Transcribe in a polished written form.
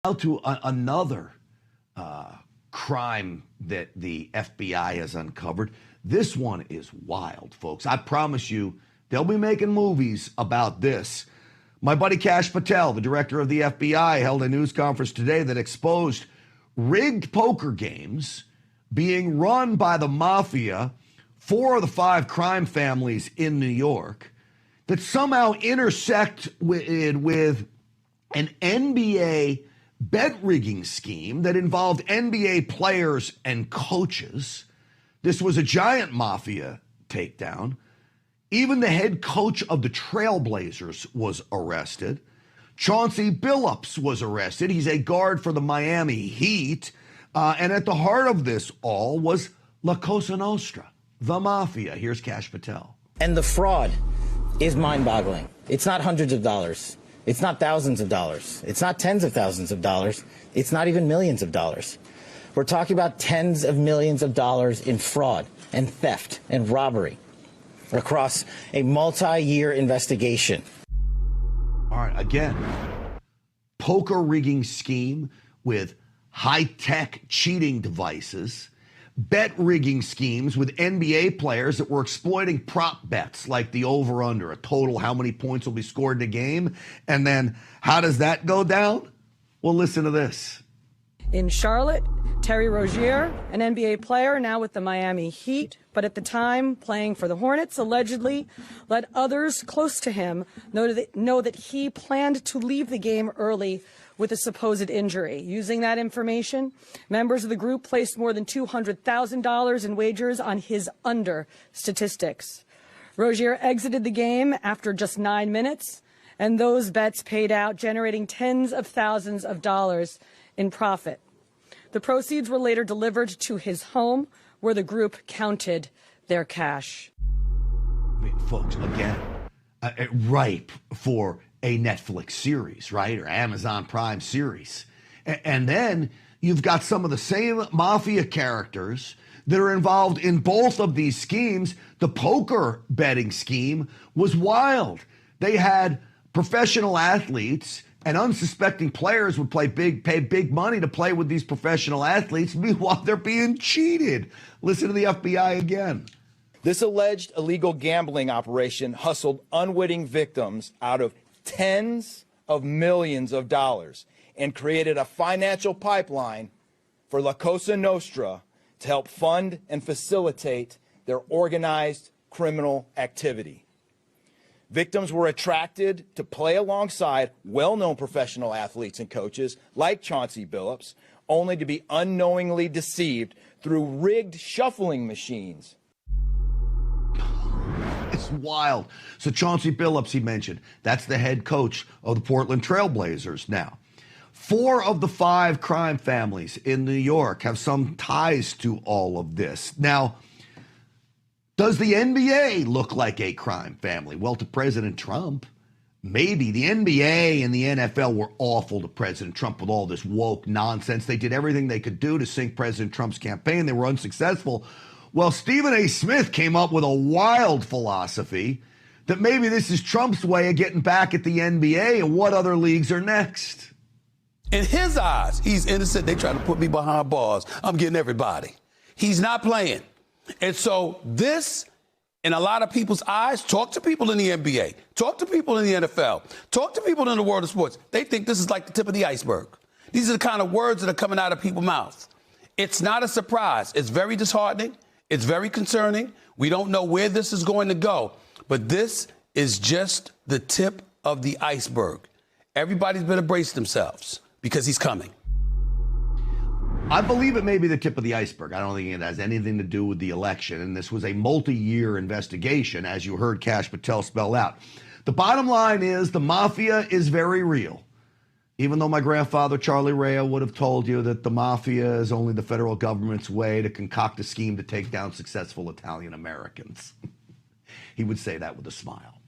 Now to another crime that the FBI has uncovered. This one is wild, folks. I promise you, they'll be making movies about this. My buddy Kash Patel, the director of the FBI, held a news conference today that exposed rigged poker games being run by the Mafia, 4 of the 5 crime families in New York, that somehow intersect with an NBA bet rigging scheme that involved NBA players and coaches. This was a giant Mafia takedown. Even the head coach of the Trailblazers was arrested. Chauncey Billups was arrested. He's a guard for the Miami Heat. And at the heart of this all was La Cosa Nostra, the Mafia. Here's Kash Patel. And the fraud is mind-boggling. It's not hundreds of dollars. It's not thousands of dollars. It's not tens of thousands of dollars. It's not even millions of dollars. We're talking about tens of millions of dollars in fraud and theft and robbery across a multi-year investigation. All right, again, poker rigging scheme with high-tech cheating devices, bet rigging schemes with NBA players that were exploiting prop bets like the over-under, a total how many points will be scored in a game, and then how does that go down? Well, listen to this. In Charlotte, Terry Rozier, an NBA player now with the Miami Heat, but at the time playing for the Hornets, allegedly let others close to him know that he planned to leave the game early with a supposed injury. Using that information, members of the group placed more than $200,000 in wagers on his under statistics. Rozier exited the game after just 9 minutes, and those bets paid out, generating tens of thousands of dollars in profit. The proceeds were later delivered to his home, where the group counted their cash. I mean, folks, again, ripe for a Netflix series, right? Or Amazon Prime series. And then you've got some of the same Mafia characters that are involved in both of these schemes. The poker betting scheme was wild. They had professional athletes, and unsuspecting players would pay big money to play with these professional athletes. Meanwhile, they're being cheated. Listen to the FBI again. This alleged illegal gambling operation hustled unwitting victims out of tens of millions of dollars and created a financial pipeline for La Cosa Nostra to help fund and facilitate their organized criminal activity. Victims were attracted to play alongside well-known professional athletes and coaches like Chauncey Billups, only to be unknowingly deceived through rigged shuffling machines. It's wild. So Chauncey Billups, he mentioned, that's the head coach of the Portland Trailblazers now. 4 of the 5 crime families in New York have some ties to all of this. Now, does the NBA look like a crime family? Well, to President Trump, maybe. The NBA and the NFL were awful to President Trump with all this woke nonsense. They did everything they could do to sink President Trump's campaign. They were unsuccessful. Well, Stephen A. Smith came up with a wild philosophy that maybe this is Trump's way of getting back at the NBA and what other leagues are next. In his eyes, he's innocent. They try to put me behind bars. I'm getting everybody. He's not playing. And so this, in a lot of people's eyes, talk to people in the NBA, talk to people in the NFL, talk to people in the world of sports. They think this is like the tip of the iceberg. These are the kind of words that are coming out of people's mouths. It's not a surprise. It's very disheartening. It's very concerning. We don't know where this is going to go, but this is just the tip of the iceberg. Everybody's better brace themselves because he's coming. I believe it may be the tip of the iceberg. I don't think it has anything to do with the election, and this was a multi-year investigation, as you heard Kash Patel spell out. The bottom line is the Mafia is very real. Even though my grandfather, Charlie Rea, would have told you that the Mafia is only the federal government's way to concoct a scheme to take down successful Italian Americans. He would say that with a smile.